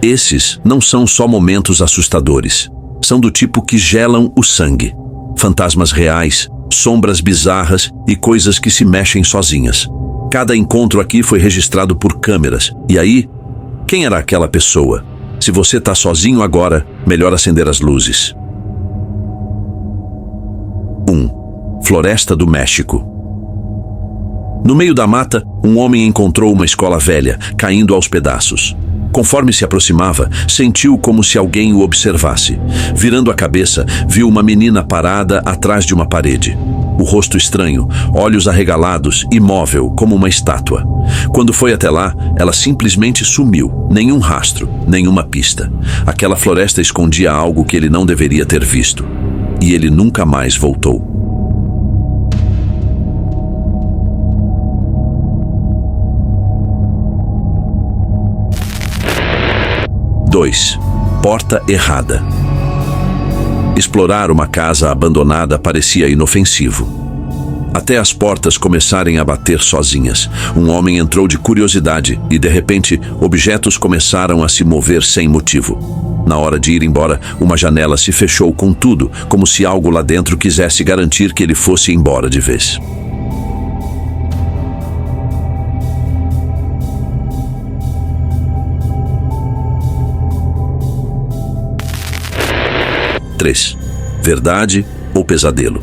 Esses não são só momentos assustadores. São do tipo que gelam o sangue. Fantasmas reais, sombras bizarras e coisas que se mexem sozinhas. Cada encontro aqui foi registrado por câmeras. E aí, quem era aquela pessoa? Se você tá sozinho agora, melhor acender as luzes. 1. Floresta do México. No meio da mata, um homem encontrou uma escola velha, caindo aos pedaços. Conforme se aproximava, sentiu como se alguém o observasse. Virando a cabeça, viu uma menina parada atrás de uma parede. O rosto estranho, olhos arregalados, imóvel, como uma estátua. Quando foi até lá, ela simplesmente sumiu. Nenhum rastro, nenhuma pista. Aquela floresta escondia algo que ele não deveria ter visto. E ele nunca mais voltou. 2. Porta errada. Explorar uma casa abandonada parecia inofensivo. Até as portas começarem a bater sozinhas. Um homem entrou de curiosidade e, de repente, objetos começaram a se mover sem motivo. Na hora de ir embora, uma janela se fechou com tudo, como se algo lá dentro quisesse garantir que ele fosse embora de vez. Verdade ou pesadelo?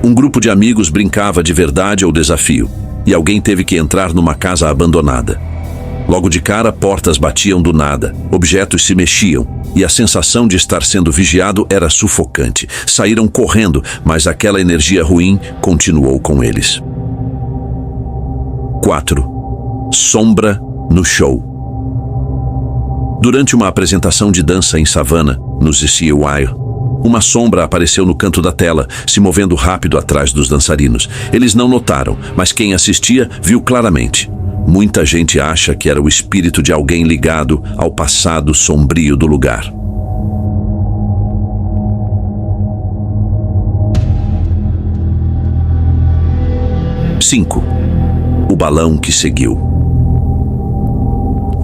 Um grupo de amigos brincava de verdade ou desafio, e alguém teve que entrar numa casa abandonada. Logo de cara, portas batiam do nada, objetos se mexiam, e a sensação de estar sendo vigiado era sufocante. Saíram correndo, mas aquela energia ruim continuou com eles. 4. Sombra no show. Durante uma apresentação de dança em Savannah, no Seawire, uma sombra apareceu no canto da tela, se movendo rápido atrás dos dançarinos. Eles não notaram, mas quem assistia viu claramente. Muita gente acha que era o espírito de alguém ligado ao passado sombrio do lugar. Cinco. O balão que seguiu.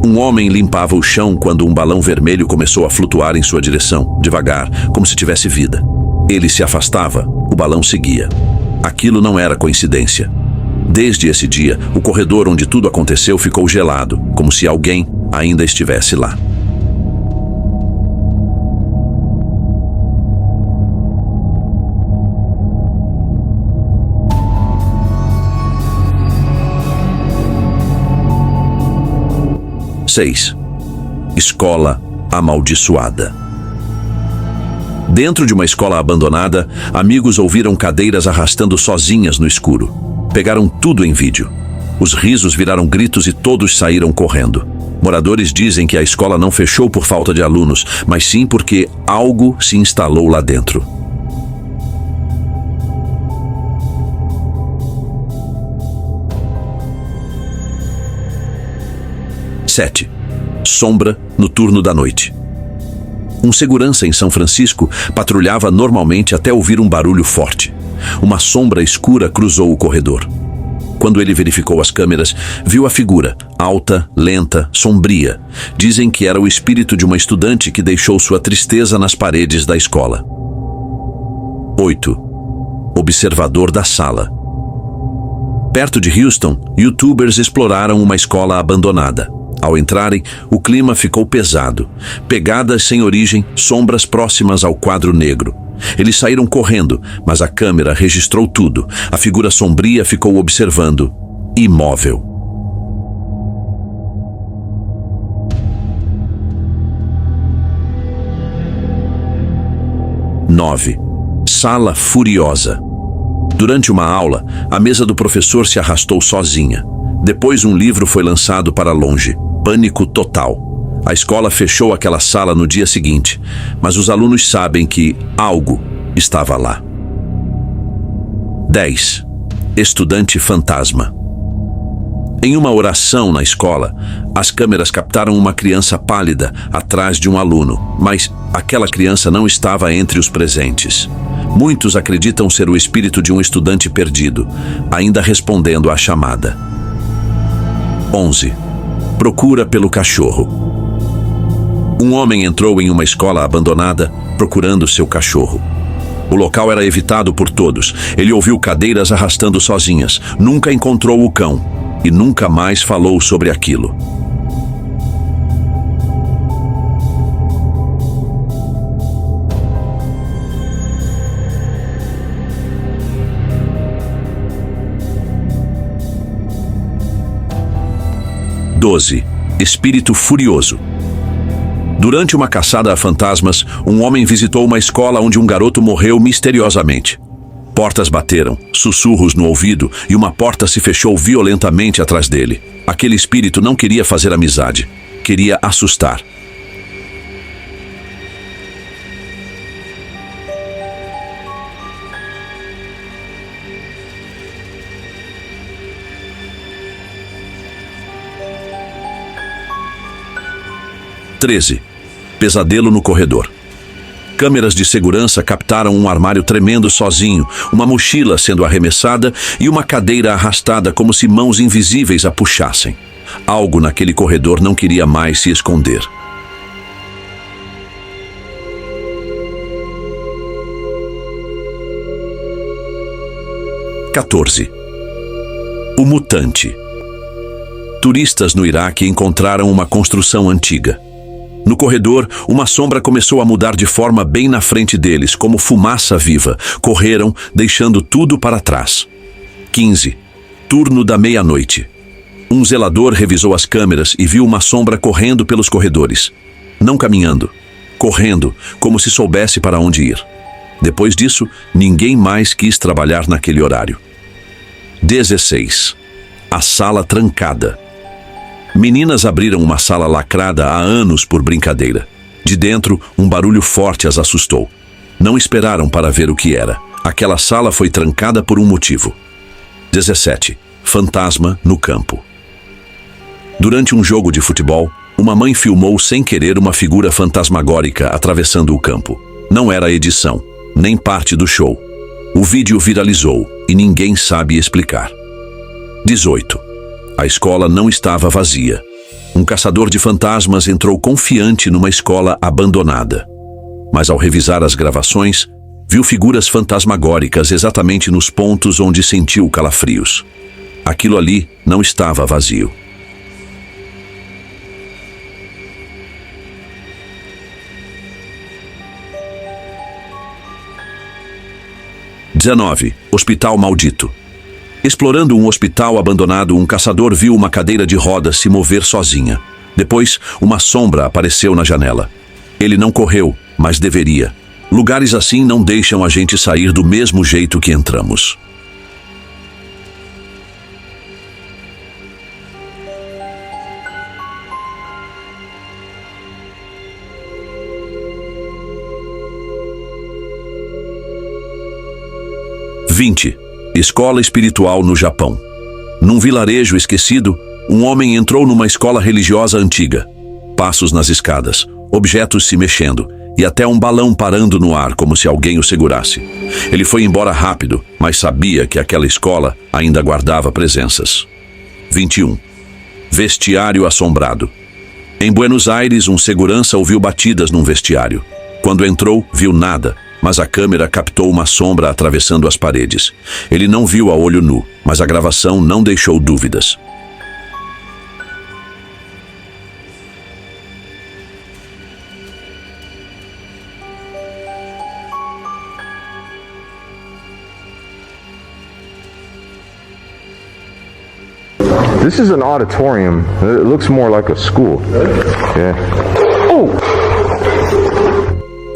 Um homem limpava o chão quando um balão vermelho começou a flutuar em sua direção, devagar, como se tivesse vida. Ele se afastava, o balão seguia. Aquilo não era coincidência. Desde esse dia, o corredor onde tudo aconteceu ficou gelado, como se alguém ainda estivesse lá. Escola amaldiçoada. Dentro de uma escola abandonada, amigos ouviram cadeiras arrastando sozinhas no escuro. Pegaram tudo em vídeo. Os risos viraram gritos e todos saíram correndo. Moradores dizem que a escola não fechou por falta de alunos, mas sim porque algo se instalou lá dentro. Sombra no turno da noite. Um segurança em São Francisco patrulhava normalmente até ouvir um barulho forte. Uma sombra escura cruzou o corredor. Quando ele verificou as câmeras, viu a figura, alta, lenta, sombria. Dizem que era o espírito de uma estudante que deixou sua tristeza nas paredes da escola. 8. Observador da sala. Perto de Houston, YouTubers exploraram uma escola abandonada. Ao entrarem, o clima ficou pesado. Pegadas sem origem, sombras próximas ao quadro negro. Eles saíram correndo, mas a câmera registrou tudo. A figura sombria ficou observando, imóvel. Sala furiosa. Durante uma aula, a mesa do professor se arrastou sozinha. Depois um livro foi lançado para longe. Pânico total. A escola fechou aquela sala no dia seguinte, mas os alunos sabem que algo estava lá. 10. Estudante fantasma. Em uma oração na escola, as câmeras captaram uma criança pálida atrás de um aluno, mas aquela criança não estava entre os presentes. Muitos acreditam ser o espírito de um estudante perdido, ainda respondendo à chamada. 11. Procura pelo cachorro. Um homem entrou em uma escola abandonada procurando seu cachorro. O local era evitado por todos. Ele ouviu cadeiras arrastando sozinhas. Nunca encontrou o cão e nunca mais falou sobre aquilo. Espírito furioso. Durante uma caçada a fantasmas, um homem visitou uma escola onde um garoto morreu misteriosamente. Portas bateram, sussurros no ouvido e uma porta se fechou violentamente atrás dele. Aquele espírito não queria fazer amizade, queria assustar. Pesadelo no corredor. Câmeras de segurança captaram um armário tremendo sozinho, uma mochila sendo arremessada e uma cadeira arrastada como se mãos invisíveis a puxassem. Algo naquele corredor não queria mais se esconder. O mutante. Turistas no Iraque encontraram uma construção antiga. No corredor, uma sombra começou a mudar de forma bem na frente deles, como fumaça viva. Correram, deixando tudo para trás. 15. Turno da meia-noite. Um zelador revisou as câmeras e viu uma sombra correndo pelos corredores. Não caminhando, correndo, como se soubesse para onde ir. Depois disso, ninguém mais quis trabalhar naquele horário. 16. A sala trancada. Meninas abriram uma sala lacrada há anos por brincadeira. De dentro, um barulho forte as assustou. Não esperaram para ver o que era. Aquela sala foi trancada por um motivo. 17. Fantasma no campo. Durante um jogo de futebol, uma mãe filmou sem querer uma figura fantasmagórica atravessando o campo. Não era edição, nem parte do show. O vídeo viralizou e ninguém sabe explicar. 18. A escola não estava vazia. Um caçador de fantasmas entrou confiante numa escola abandonada. Mas ao revisar as gravações, viu figuras fantasmagóricas exatamente nos pontos onde sentiu calafrios. Aquilo ali não estava vazio. Hospital maldito. Explorando um hospital abandonado, um caçador viu uma cadeira de rodas se mover sozinha. Depois, uma sombra apareceu na janela. Ele não correu, mas deveria. Lugares assim não deixam a gente sair do mesmo jeito que entramos. Escola espiritual no Japão. Num vilarejo esquecido, um homem entrou numa escola religiosa antiga. Passos nas escadas, objetos se mexendo e até um balão parando no ar como se alguém o segurasse. Ele foi embora rápido, mas sabia que aquela escola ainda guardava presenças. 21. Vestiário assombrado. Em Buenos Aires, um segurança ouviu batidas num vestiário. Quando entrou, viu nada, mas a câmera captou uma sombra atravessando as paredes. Ele não viu a olho nu, mas a gravação não deixou dúvidas. This is an auditorium. It looks more like a school. Yeah. Oh!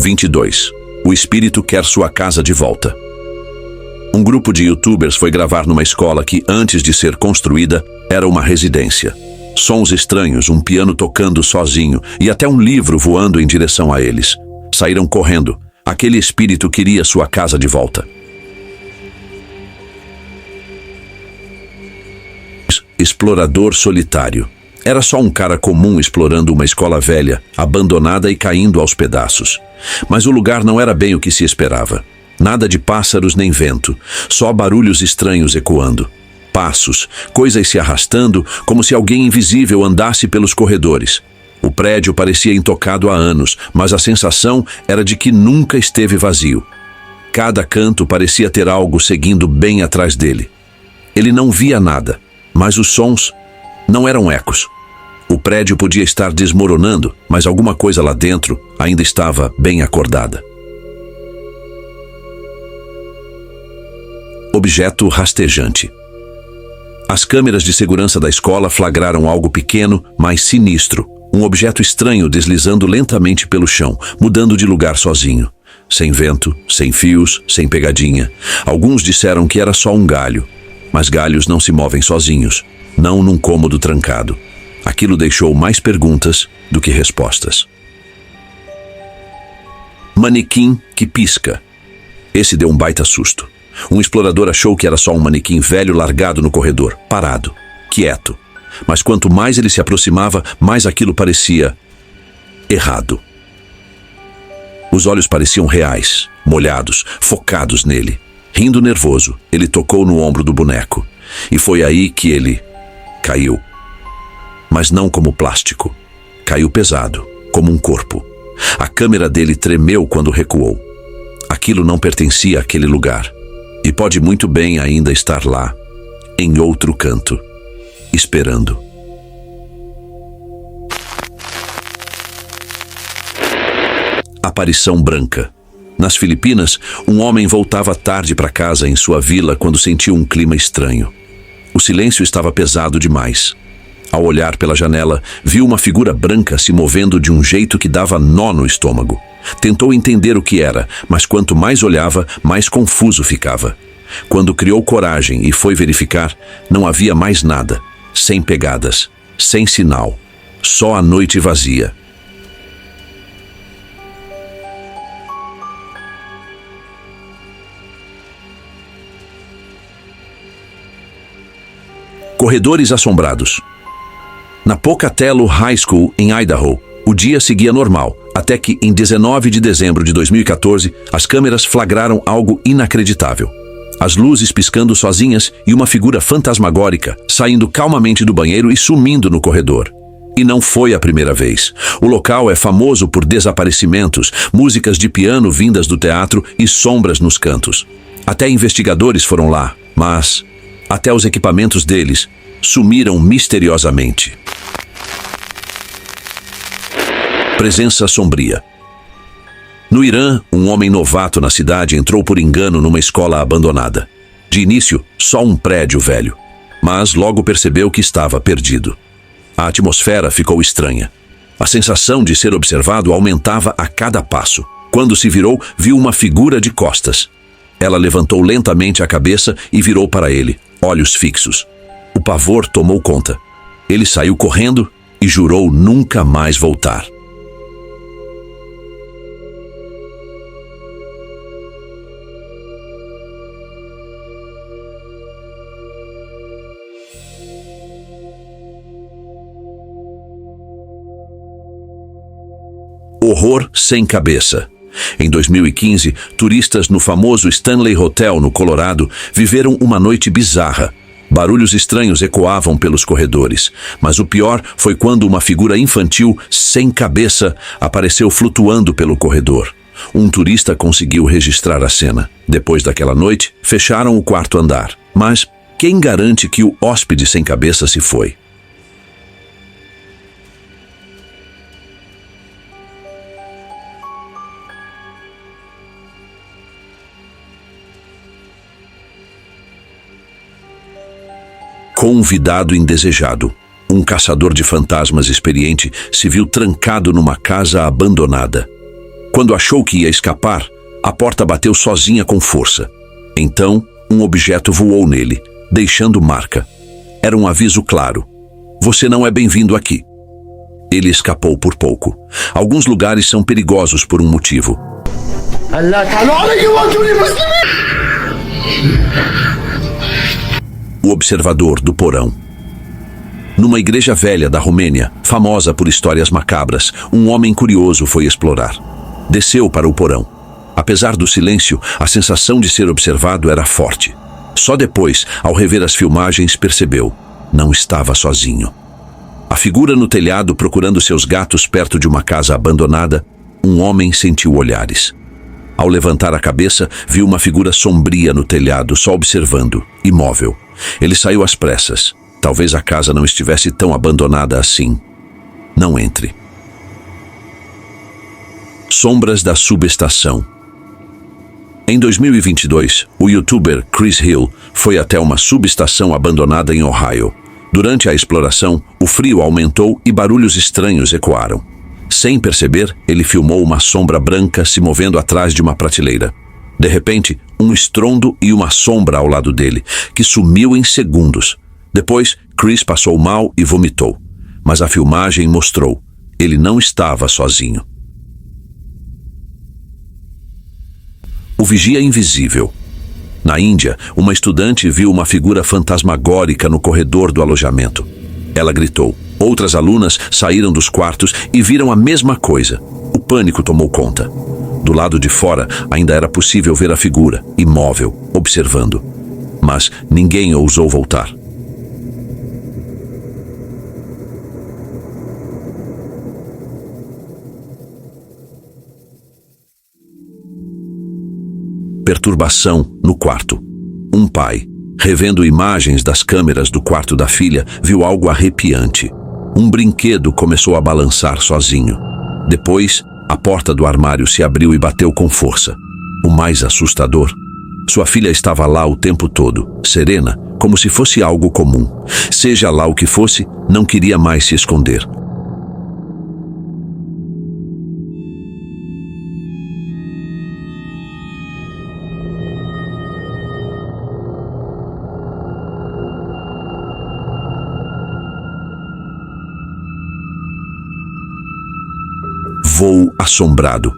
22. O espírito quer sua casa de volta. Um grupo de youtubers foi gravar numa escola que, antes de ser construída, era uma residência. Sons estranhos, um piano tocando sozinho e até um livro voando em direção a eles. Saíram correndo. Aquele espírito queria sua casa de volta. Explorador solitário. Era só um cara comum explorando uma escola velha, abandonada e caindo aos pedaços. Mas o lugar não era bem o que se esperava. Nada de pássaros nem vento, só barulhos estranhos ecoando. Passos, coisas se arrastando, como se alguém invisível andasse pelos corredores. O prédio parecia intocado há anos, mas a sensação era de que nunca esteve vazio. Cada canto parecia ter algo seguindo bem atrás dele. Ele não via nada, mas os sons não eram ecos. O prédio podia estar desmoronando, mas alguma coisa lá dentro ainda estava bem acordada. Objeto rastejante. As câmeras de segurança da escola flagraram algo pequeno, mas sinistro. Um objeto estranho deslizando lentamente pelo chão, mudando de lugar sozinho. Sem vento, sem fios, sem pegadinha. Alguns disseram que era só um galho. Mas galhos não se movem sozinhos, não num cômodo trancado. Aquilo deixou mais perguntas do que respostas. Manequim que pisca. Esse deu um baita susto. Um explorador achou que era só um manequim velho largado no corredor, parado, quieto. Mas quanto mais ele se aproximava, mais aquilo parecia errado. Os olhos pareciam reais, molhados, focados nele. Rindo nervoso, ele tocou no ombro do boneco. E foi aí que ele caiu. Mas não como plástico. Caiu pesado, como um corpo. A câmera dele tremeu quando recuou. Aquilo não pertencia àquele lugar. E pode muito bem ainda estar lá, em outro canto, esperando. Aparição branca. Nas Filipinas, um homem voltava tarde para casa em sua vila quando sentiu um clima estranho. O silêncio estava pesado demais. Ao olhar pela janela, viu uma figura branca se movendo de um jeito que dava nó no estômago. Tentou entender o que era, mas quanto mais olhava, mais confuso ficava. Quando criou coragem e foi verificar, não havia mais nada. Sem pegadas, sem sinal. Só a noite vazia. Corredores assombrados. Na Pocatello High School, em Idaho, o dia seguia normal, até que, em 19 de dezembro de 2014, as câmeras flagraram algo inacreditável. As luzes piscando sozinhas e uma figura fantasmagórica saindo calmamente do banheiro e sumindo no corredor. E não foi a primeira vez. O local é famoso por desaparecimentos, músicas de piano vindas do teatro e sombras nos cantos. Até investigadores foram lá, mas até os equipamentos deles sumiram misteriosamente. Presença sombria. No Irã, um homem novato na cidade entrou por engano numa escola abandonada. De início, só um prédio velho, mas logo percebeu que estava perdido. A atmosfera ficou estranha. A sensação de ser observado aumentava a cada passo. Quando se virou, viu uma figura de costas. Ela levantou lentamente a cabeça e virou para ele, olhos fixos. O pavor tomou conta. Ele saiu correndo e jurou nunca mais voltar. Horror sem cabeça. Em 2015, turistas no famoso Stanley Hotel, no Colorado, viveram uma noite bizarra. Barulhos estranhos ecoavam pelos corredores, mas o pior foi quando uma figura infantil, sem cabeça, apareceu flutuando pelo corredor. Um turista conseguiu registrar a cena. Depois daquela noite, fecharam o quarto andar. Mas quem garante que o hóspede sem cabeça se foi? Convidado indesejado. Um caçador de fantasmas experiente se viu trancado numa casa abandonada. Quando achou que ia escapar, a porta bateu sozinha com força. Então, um objeto voou nele, deixando marca. Era um aviso claro. Você não é bem-vindo aqui. Ele escapou por pouco. Alguns lugares são perigosos por um motivo. O observador do porão. Numa igreja velha da Romênia, famosa por histórias macabras, um homem curioso foi explorar. Desceu para o porão. Apesar do silêncio, a sensação de ser observado era forte. Só depois, ao rever as filmagens, percebeu: não estava sozinho. A figura no telhado procurando seus gatos perto de uma casa abandonada, um homem sentiu olhares. Ao levantar a cabeça, viu uma figura sombria no telhado, só observando, imóvel. Ele saiu às pressas. Talvez a casa não estivesse tão abandonada assim. Não entre. Sombras da subestação. Em 2022, o youtuber Chris Hill foi até uma subestação abandonada em Ohio. Durante a exploração, o frio aumentou e barulhos estranhos ecoaram. Sem perceber, ele filmou uma sombra branca se movendo atrás de uma prateleira. De repente, um estrondo e uma sombra ao lado dele, que sumiu em segundos. Depois, Chris passou mal e vomitou. Mas a filmagem mostrou: ele não estava sozinho. O vigia invisível. Na Índia, uma estudante viu uma figura fantasmagórica no corredor do alojamento. Ela gritou. Outras alunas saíram dos quartos e viram a mesma coisa. O pânico tomou conta. Do lado de fora, ainda era possível ver a figura, imóvel, observando. Mas ninguém ousou voltar. Perturbação no quarto. Um pai, revendo imagens das câmeras do quarto da filha, viu algo arrepiante. Um brinquedo começou a balançar sozinho. Depois, a porta do armário se abriu e bateu com força. O mais assustador: sua filha estava lá o tempo todo, serena, como se fosse algo comum. Seja lá o que fosse, não queria mais se esconder. Voo assombrado.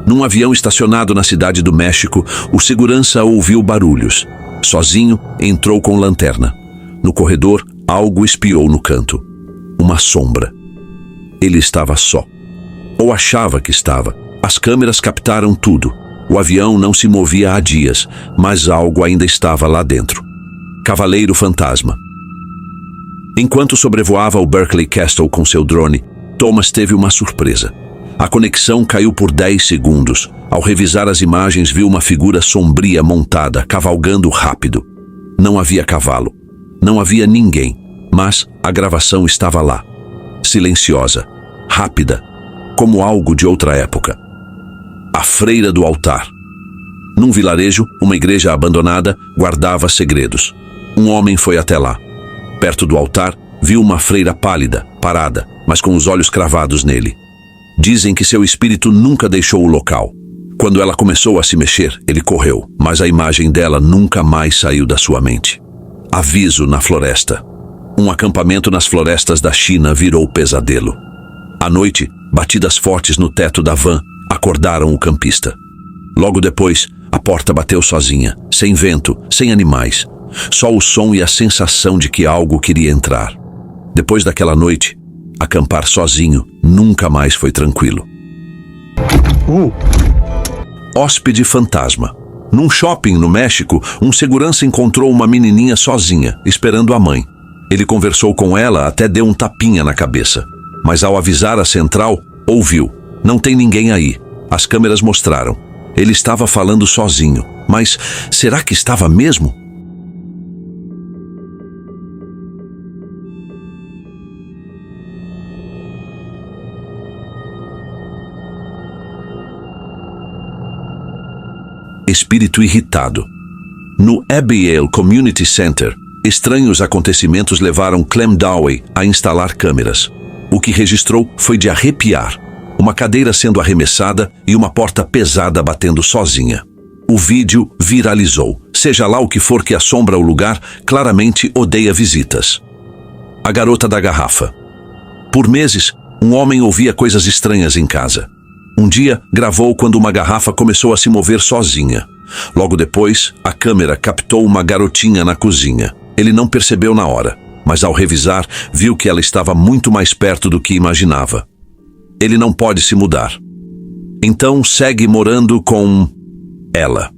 Num avião estacionado na cidade do México, o segurança ouviu barulhos. Sozinho, entrou com lanterna. No corredor, algo espiou no canto. Uma sombra. Ele estava só. Ou achava que estava. As câmeras captaram tudo. O avião não se movia há dias, mas algo ainda estava lá dentro. Cavaleiro fantasma. Enquanto sobrevoava o Berkeley Castle com seu drone, Thomas teve uma surpresa. A conexão caiu por 10 segundos. Ao revisar as imagens, viu uma figura sombria montada, cavalgando rápido. Não havia cavalo. Não havia ninguém. Mas a gravação estava lá. Silenciosa. Rápida. Como algo de outra época. A freira do altar. Num vilarejo, uma igreja abandonada guardava segredos. Um homem foi até lá. Perto do altar, viu uma freira pálida, parada, mas com os olhos cravados nele. Dizem que seu espírito nunca deixou o local. Quando ela começou a se mexer, ele correu, mas a imagem dela nunca mais saiu da sua mente. Aviso na floresta. Um acampamento nas florestas da China virou pesadelo. À noite, batidas fortes no teto da van acordaram o campista. Logo depois, a porta bateu sozinha, sem vento, sem animais. Só o som e a sensação de que algo queria entrar. Depois daquela noite, acampar sozinho nunca mais foi tranquilo. Hóspede fantasma. Num shopping no México, um segurança encontrou uma menininha sozinha, esperando a mãe. Ele conversou com ela até deu um tapinha na cabeça. Mas ao avisar a central, ouviu: não tem ninguém aí. As câmeras mostraram. Ele estava falando sozinho. Mas será que estava mesmo? Espírito irritado. No Abigail Community Center, estranhos acontecimentos levaram Clem Dowey a instalar câmeras. O que registrou foi de arrepiar. Uma cadeira sendo arremessada e uma porta pesada batendo sozinha. O vídeo viralizou. Seja lá o que for que assombra o lugar, claramente odeia visitas. A garota da garrafa. Por meses, um homem ouvia coisas estranhas em casa. Um dia, gravou quando uma garrafa começou a se mover sozinha. Logo depois, a câmera captou uma garotinha na cozinha. Ele não percebeu na hora, mas ao revisar, viu que ela estava muito mais perto do que imaginava. Ele não pode se mudar. Então, segue morando com ela.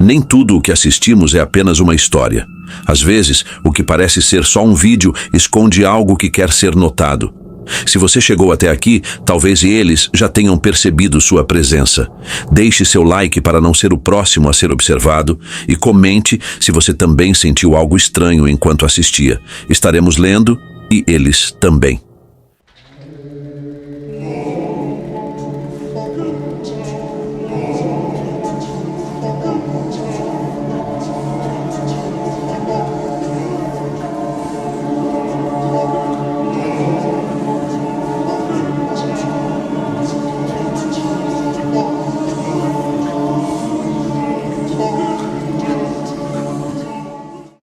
Nem tudo o que assistimos é apenas uma história. Às vezes, o que parece ser só um vídeo esconde algo que quer ser notado. Se você chegou até aqui, talvez eles já tenham percebido sua presença. Deixe seu like para não ser o próximo a ser observado e comente se você também sentiu algo estranho enquanto assistia. Estaremos lendo e eles também.